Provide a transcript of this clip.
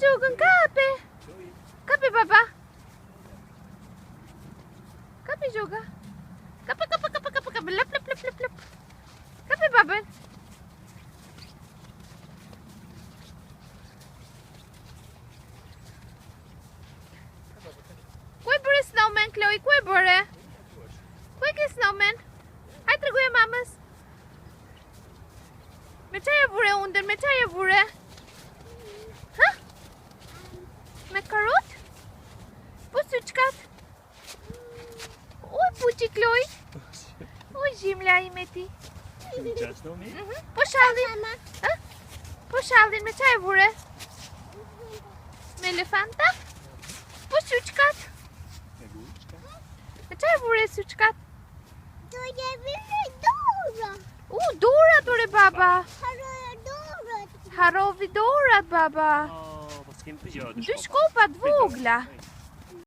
zhugën, kapi. Kapi baba. Kapi zhuga. Kapi. Lëp. Kapi babën. Ku e bëre snowman, Chloe? Ku e bëre? Ku e ke snowman? Hajde tregoje mamës. Me çaj e vure undër, me çaj e vure? Ha? Me karot? Po syçkat? Oj, puçi Chloe. Oj, gjimla ime ti. Po shallin. Ha? Po shallin, me çaj e vure? Me elefanta? Po syçkat? Me çaj e vure syçkat? Dorat ore baba. Harovi dorat baba. Po s'kem të gjatë. Dy shkopa të vogla.